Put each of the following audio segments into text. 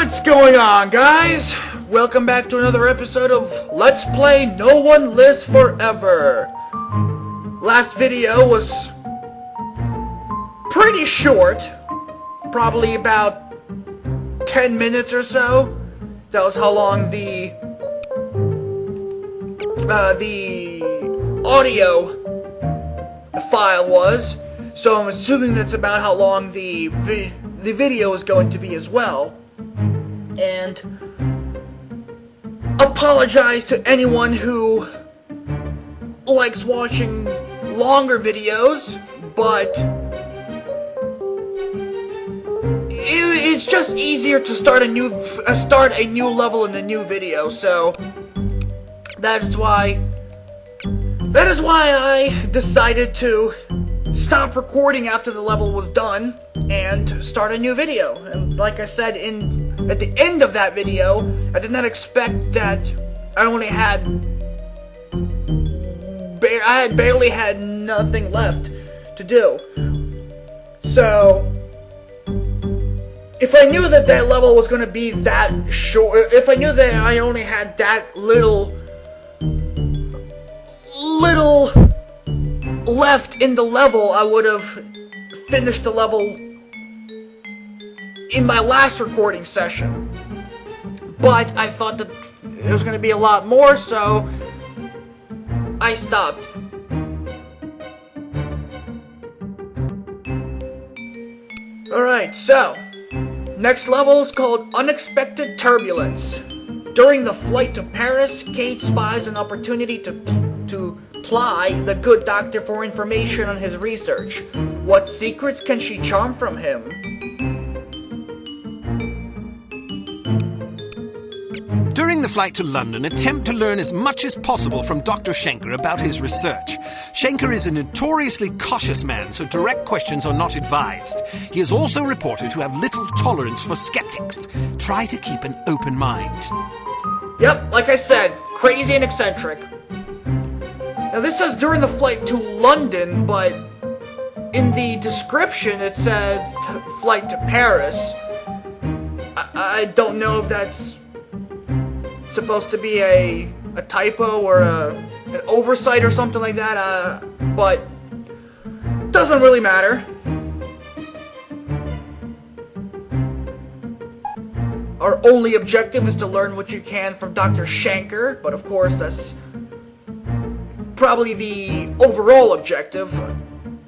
What's going on, guys? Welcome back to another episode of Let's Play No One Lives Forever. Last video was pretty short, probably about 10 minutes or so. That was how long the audio file was. So I'm assuming that's about how long the video is going to be as well. And apologize to anyone who likes watching longer videos, but it's just easier to start a new level in a new video. So that is why I decided to stop recording after the level was done and start a new video. And like I said at the end of that video, I did not expect that I barely had nothing left to do. So if I knew that that level was going to be that short, if I knew that I only had that little left in the level, I would have finished the level in my last recording session. But I thought that it was going to be a lot more, so I stopped. Alright, so next level is called Unexpected Turbulence. During the flight to Paris, Kate spies an opportunity to ply the good doctor for information on his research. What secrets can she charm from him? During the flight to London, attempt to learn as much as possible from Dr. Schenker about his research. Schenker is a notoriously cautious man, so direct questions are not advised. He is also reported to have little tolerance for skeptics. Try to keep an open mind. Yep, like I said, crazy and eccentric. Now this says during the flight to London, but in the description it said flight to Paris. I don't know if that's supposed to be a typo or an oversight or something like that, but doesn't really matter. Our only objective is to learn what you can from Dr. Schenker, but of course that's probably the overall objective.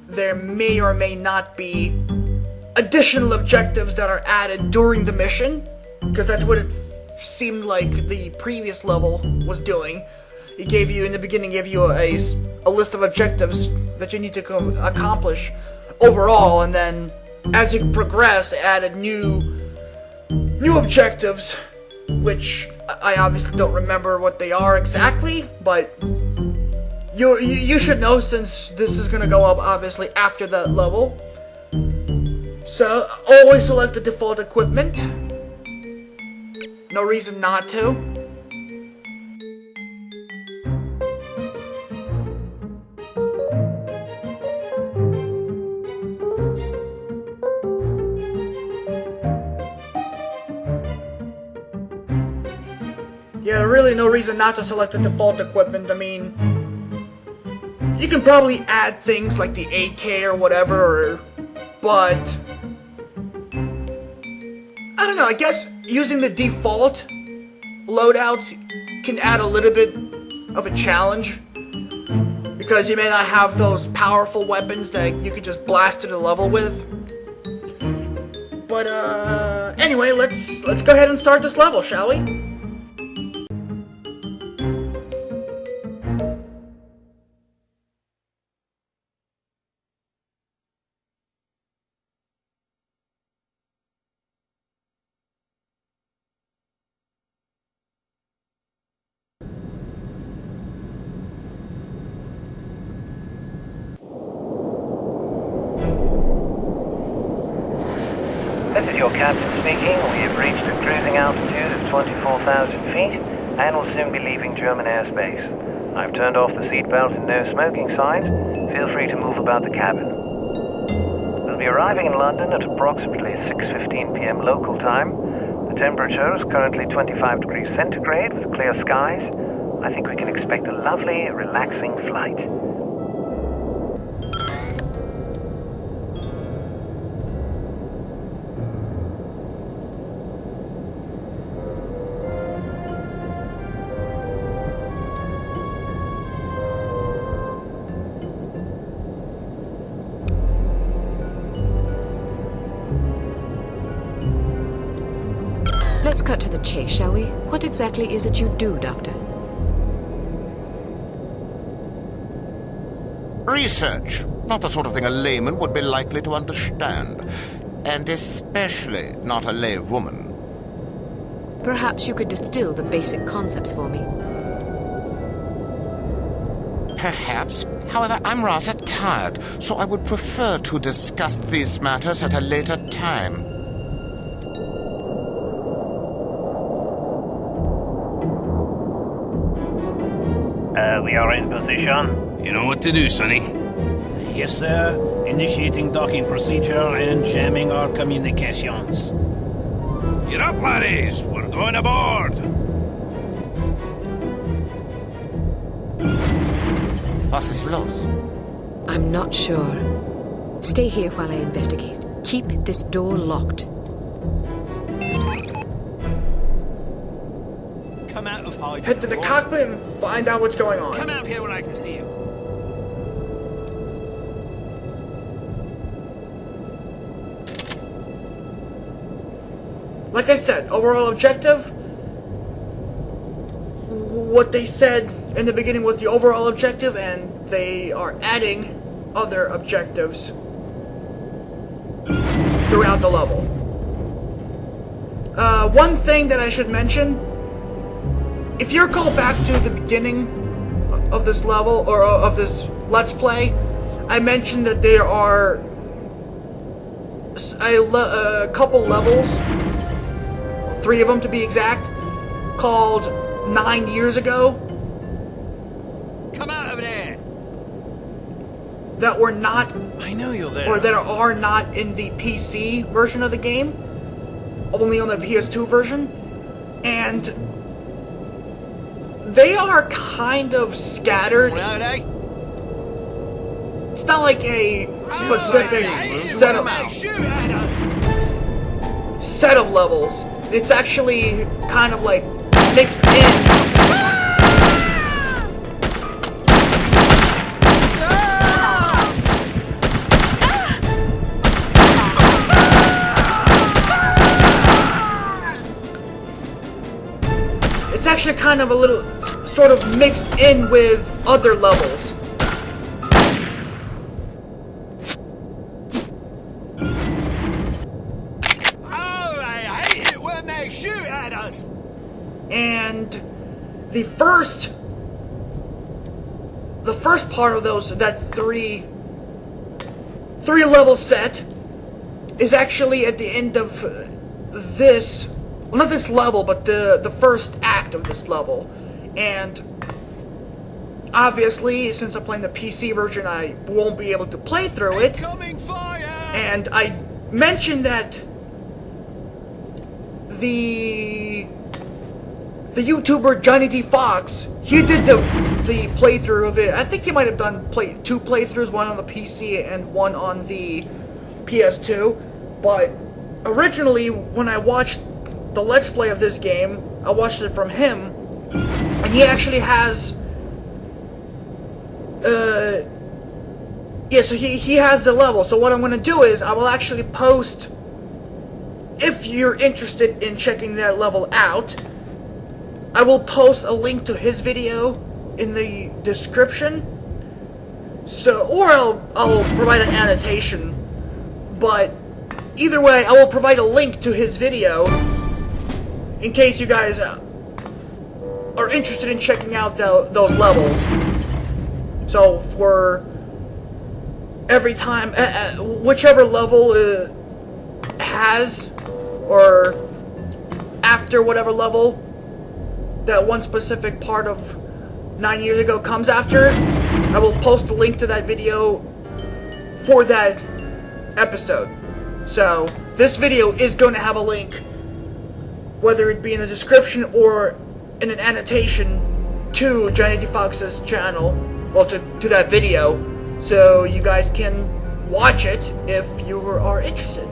There may or may not be additional objectives that are added during the mission, because that's what it seemed like the previous level was doing. It gave you, in the beginning, gave you a list of objectives that you need to accomplish overall, and then as you progress, it added new objectives, which I obviously don't remember what they are exactly, but you should know, since this is gonna go up obviously after that level. So always select the default equipment. No reason not to. Yeah, really no reason not to select the default equipment. I mean, you can probably add things like the AK or whatever, but I don't know, I guess using the default loadout can add a little bit of a challenge, because you may not have those powerful weapons that you could just blast through the level with. But anyway, let's go ahead and start this level, shall we? This is your captain speaking. We have reached a cruising altitude of 24,000 feet and will soon be leaving German airspace. I've turned off the seatbelt and no smoking signs. Feel free to move about the cabin. We'll be arriving in London at approximately 6:15 p.m. local time. The temperature is currently 25 degrees centigrade with clear skies. I think we can expect a lovely, relaxing flight. Let's cut to the chase, shall we? What exactly is it you do, Doctor? Research. Not the sort of thing a layman would be likely to understand. And especially not a lay woman. Perhaps you could distill the basic concepts for me. Perhaps. However, I'm rather tired, so I would prefer to discuss these matters at a later time. We are in position. You know what to do, Sonny. Yes, sir. Initiating docking procedure and jamming our communications. Get up, laddies. We're going aboard. Was ist los? I'm not sure. Stay here while I investigate. Keep this door locked. Come out of hiding. Head to the cockpit and find out what's going on. Come out here where I can see you. Like I said, overall objective, what they said in the beginning was the overall objective, and they are adding other objectives throughout the level. One thing that I should mention, if you recall back to the beginning of this level, or of this Let's Play, I mentioned that there are a couple levels, 3 of them to be exact, called 9 years ago, Come out of there. that were not, I know you're there. or that are not in the PC version of the game, only on the PS2 version, and they are kind of scattered. Right, eh? It's not like a specific set Shoot at us. set of levels. It's actually kind of like mixed in. It's actually kind of a little sort of mixed in with other levels. Shoot at us! And the first part of that three level set is actually at the end of this, well, not this level, but the first act of this level. And obviously, since I'm playing the PC version, I won't be able to play through it. Incoming fire! And I mentioned that the YouTuber Johnny D. Fox, he did the playthrough of it. I think he might have done 2 playthroughs, one on the PC and one on the PS2. But originally, when I watched the Let's Play of this game, I watched it from him, and he actually has so he has the level. So what I'm going to do is I will actually post, if you're interested in checking that level out, I will post a link to his video in the description. So, or I'll provide an annotation. But either way, I will provide a link to his video in case you guys are interested in checking out those levels. So for every time, whichever level has, or after whatever level that one specific part of 9 years ago comes after, I will post a link to that video for that episode. So this video is going to have a link whether it be in the description or in an annotation to Johnny Fox's channel, well, to that video, so you guys can watch it if you are interested.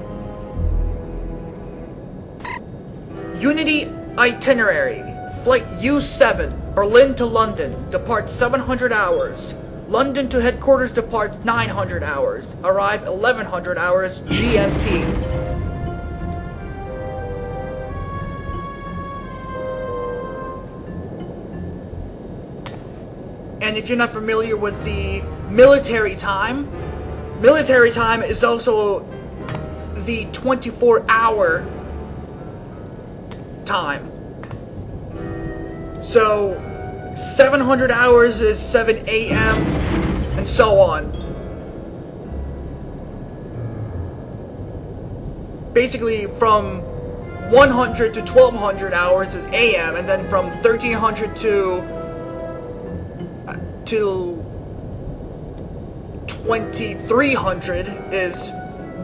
Unity itinerary. Flight U7, Berlin to London, departs 700 hours. London to headquarters departs 900 hours. Arrive 1100 hours GMT. And if you're not familiar with the military time is also the 24-hour time. So 700 hours is 7 a.m. and so on. Basically from 100 to 1200 hours is a.m. and then from 1300 to 2300 is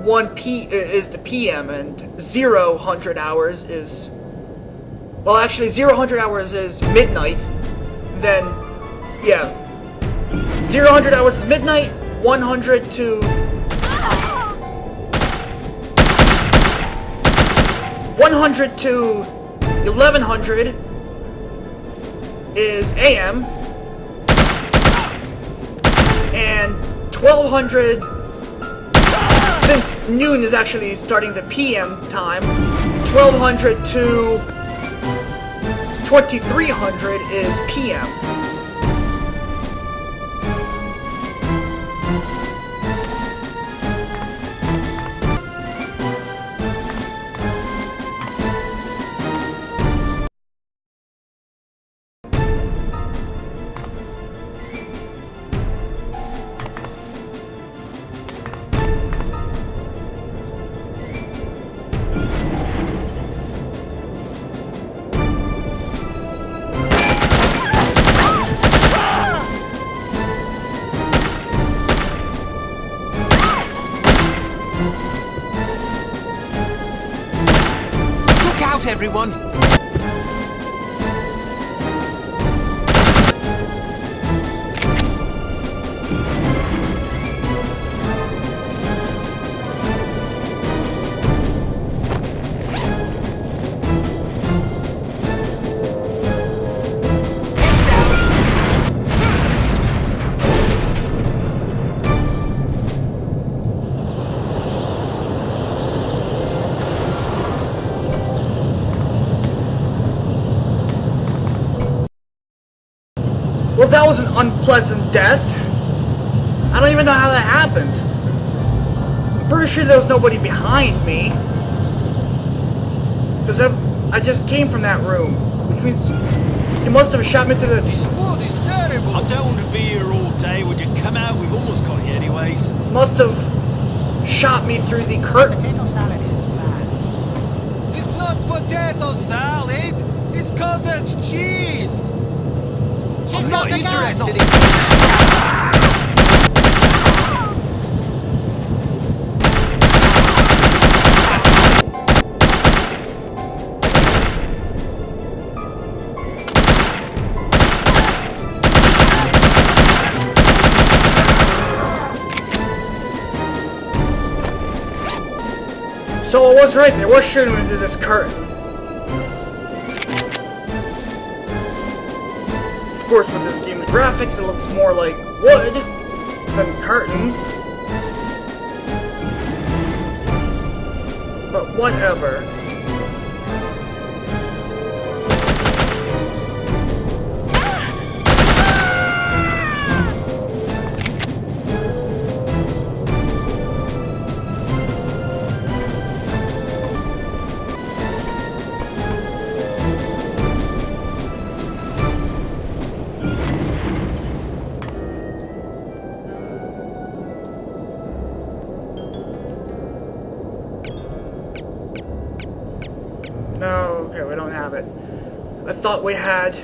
is the PM, and 0-100 hours is, well, actually 0-100 hours is midnight. Then yeah, 0-100 hours is midnight. 100 to 1100 is AM, and 1200, since noon is actually starting the PM time, 1200 to 2300 is PM. Everyone! Well, that was an unpleasant death. I don't even know how that happened. I'm pretty sure there was nobody behind me, because I just came from that room, which means you must have shot me through the... This food is terrible! I don't want to be here all day. Would you come out? We've almost got you anyways. Must have shot me through the curtain. Potato salad isn't bad. It's not potato salad! It's cottage cheese! I'm not interested in... So I was right, they were shooting me through this curtain. Of course, with this game, the graphics, it looks more like wood than curtain. But whatever. No, okay, we don't have it. I thought we had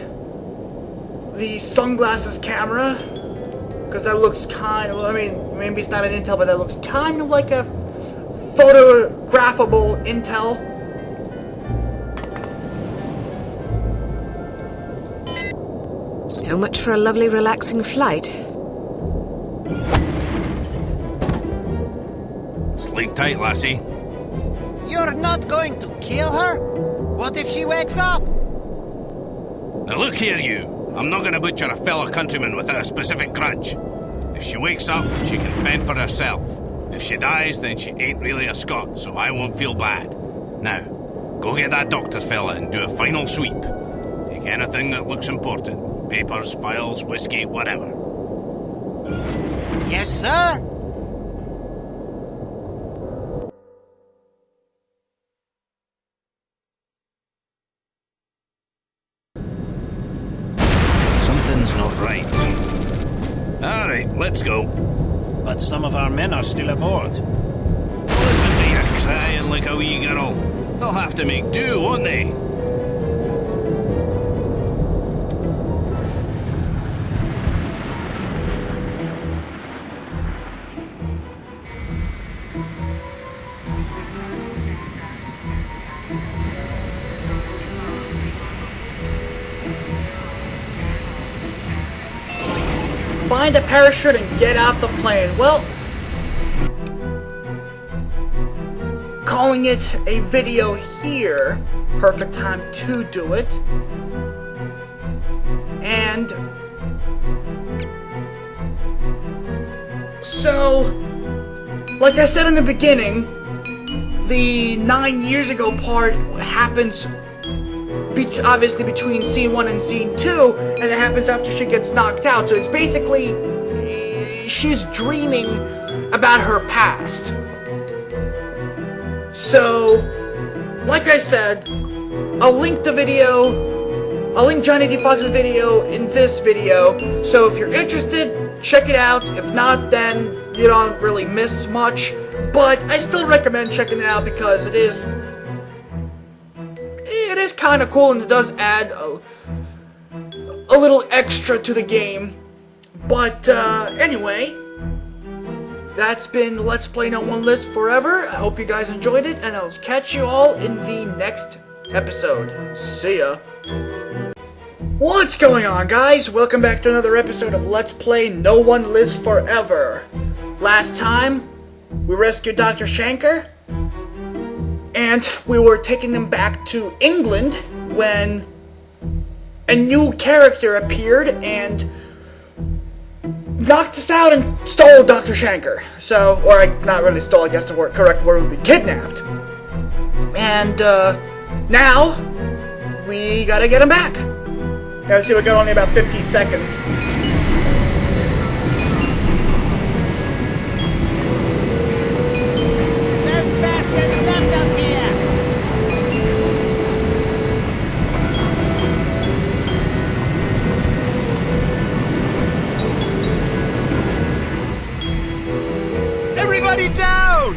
the sunglasses camera, because that looks kind of, I mean, maybe it's not an Intel, but that looks kind of like a photographable Intel. So much for a lovely, relaxing flight. Sleep tight, lassie. You're not going to kill her? What if she wakes up? Now look here, you. I'm not gonna butcher a fellow countryman without a specific grudge. If she wakes up, she can fend for herself. If she dies, then she ain't really a Scot, so I won't feel bad. Now, go get that doctor fella and do a final sweep. Take anything that looks important. Papers, files, whiskey, whatever. Yes, sir? Something's not right. Alright, let's go. But some of our men are still aboard. Listen to you crying like a wee girl. They'll have to make do, won't they? Find a parachute and get off the plane. Well, calling it a video here. Perfect time to do it. And so, like I said in the beginning, the 9 years ago part happens obviously between scene 1 and scene 2, and it happens after she gets knocked out. So it's basically she's dreaming about her past. So, like I said, I'll link the video. I'll link Johnny D. Fox's video in this video. So if you're interested, check it out. If not, then you don't really miss much. But I still recommend checking it out because it is kind of cool and it does add a little extra to the game. But anyway, that's been Let's Play No One Lives Forever. I hope you guys enjoyed it, and I'll catch you all in the next episode. See ya. What's going on, guys? Welcome back to another episode of Let's Play No One Lives Forever. Last time, we rescued Dr. Schenker, and we were taking him back to England when a new character appeared and knocked us out and stole Dr. Schenker. So, or not really stole, I guess the correct word would be kidnapped. And now we gotta get him back. Let's see, we got only about 50 seconds. There's bastards left us here! Everybody down!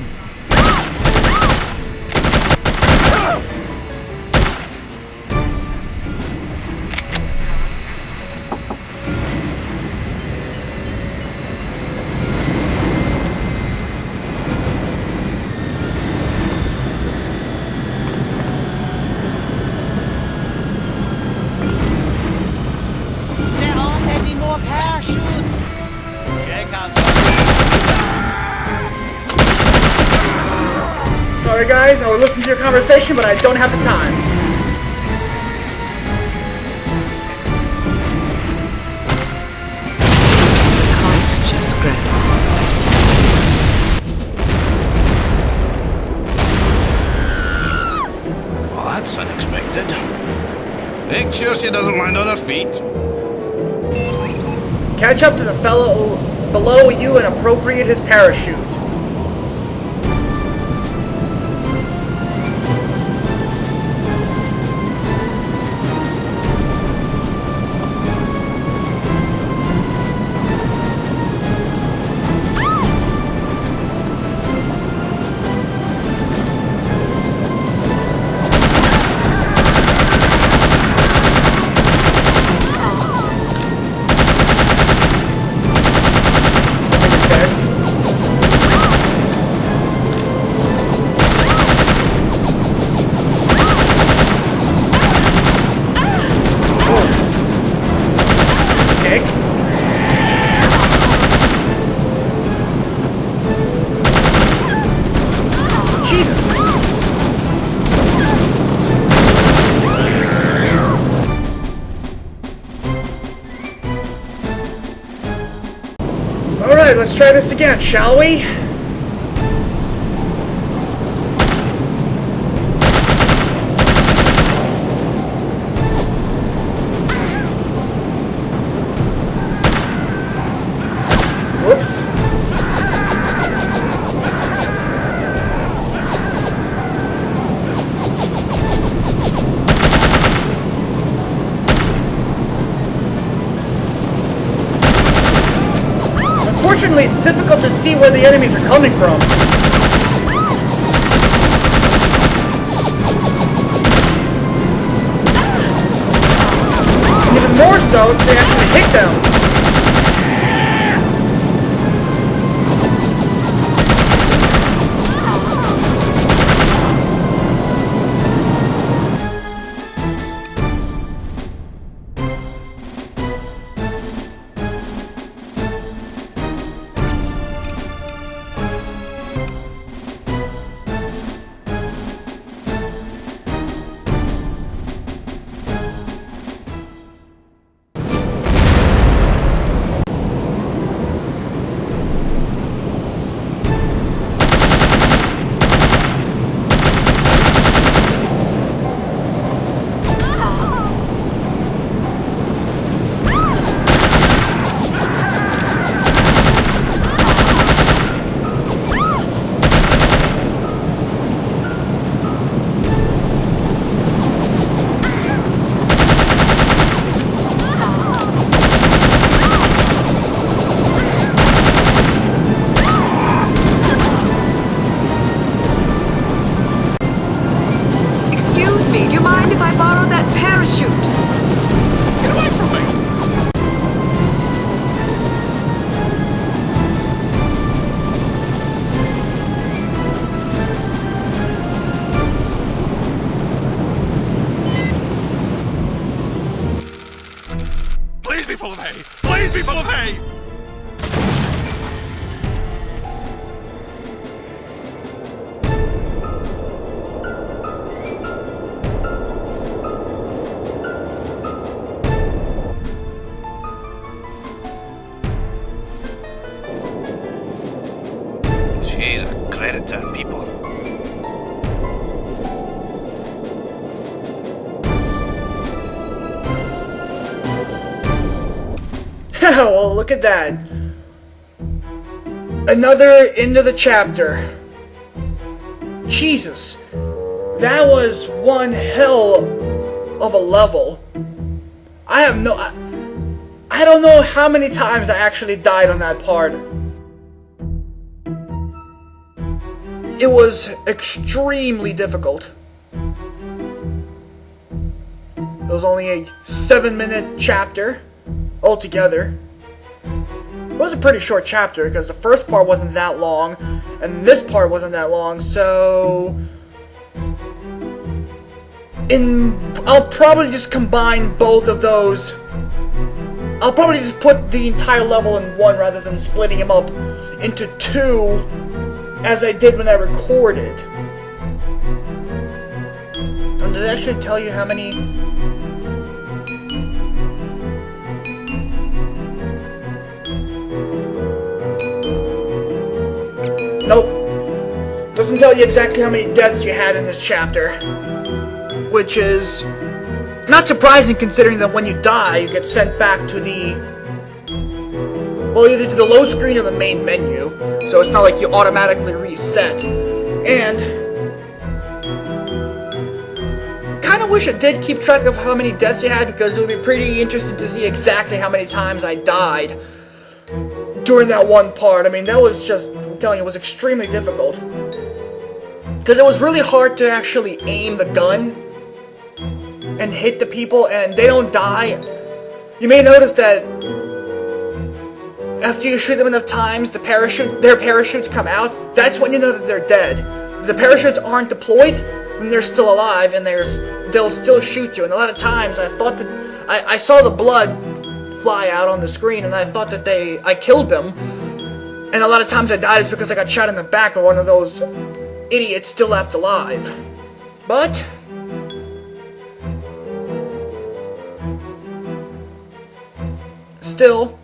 There aren't any more parachutes! Sorry guys, I will listen to your conversation, but I don't have the time. Cards just grabbed. Well, that's unexpected. Make sure she doesn't land on her feet. Catch up to the fellow below you and appropriate his parachute. let's try this again, shall we? Whoops. Unfortunately, it's difficult to see where the enemies are coming from. And even more so, to actually hit them. Please be full of hay! Please be full of hay! She's a credit to her people. Well, look at that. Another end of the chapter. Jesus. That was one hell of a level. I don't know how many times I actually died on that part. It was extremely difficult. It was only a 7-minute chapter altogether. It was a pretty short chapter because the first part wasn't that long and this part wasn't that long, so I'll probably just combine both of those. I'll probably just put the entire level in one rather than splitting them up into two as I did when I recorded. And did I actually tell you how many? Nope. Doesn't tell you exactly how many deaths you had in this chapter. Which is not surprising considering that when you die, you get sent back to the... well, either to the load screen or the main menu. So it's not like you automatically reset. And... kinda wish it did keep track of how many deaths you had, because it would be pretty interesting to see exactly how many times I died during that one part. I mean, that was just, I'm telling you, it was extremely difficult. Because it was really hard to actually aim the gun and hit the people, and they don't die. You may notice that after you shoot them enough times, their parachutes come out. That's when you know that they're dead. If the parachutes aren't deployed, then they're still alive, and they'll still shoot you. And a lot of times, I thought that I saw the blood fly out on the screen, and I thought that I killed them. And a lot of times I died is because I got shot in the back by one of those idiots still left alive. But still,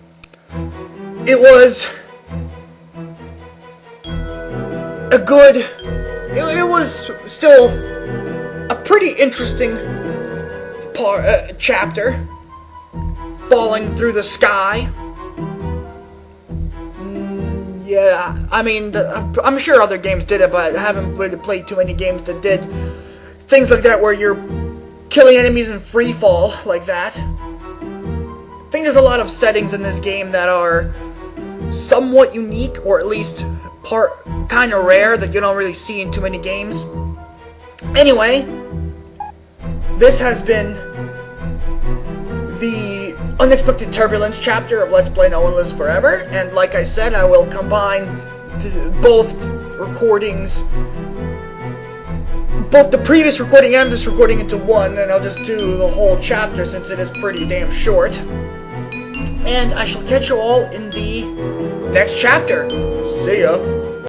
it was a good... It was still a pretty interesting chapter. Falling through the sky. Yeah, I mean, I'm sure other games did it, but I haven't really played too many games that did things like that where you're killing enemies in free fall like that. I think there's a lot of settings in this game that are somewhat unique, or at least kind of rare, that you don't really see in too many games. Anyway, this has been the Unexpected Turbulence chapter of Let's Play No One Lives Forever, and like I said, I will combine both recordings, both the previous recording and this recording, into one, and I'll just do the whole chapter since it is pretty damn short. And I shall catch you all in the next chapter. See ya.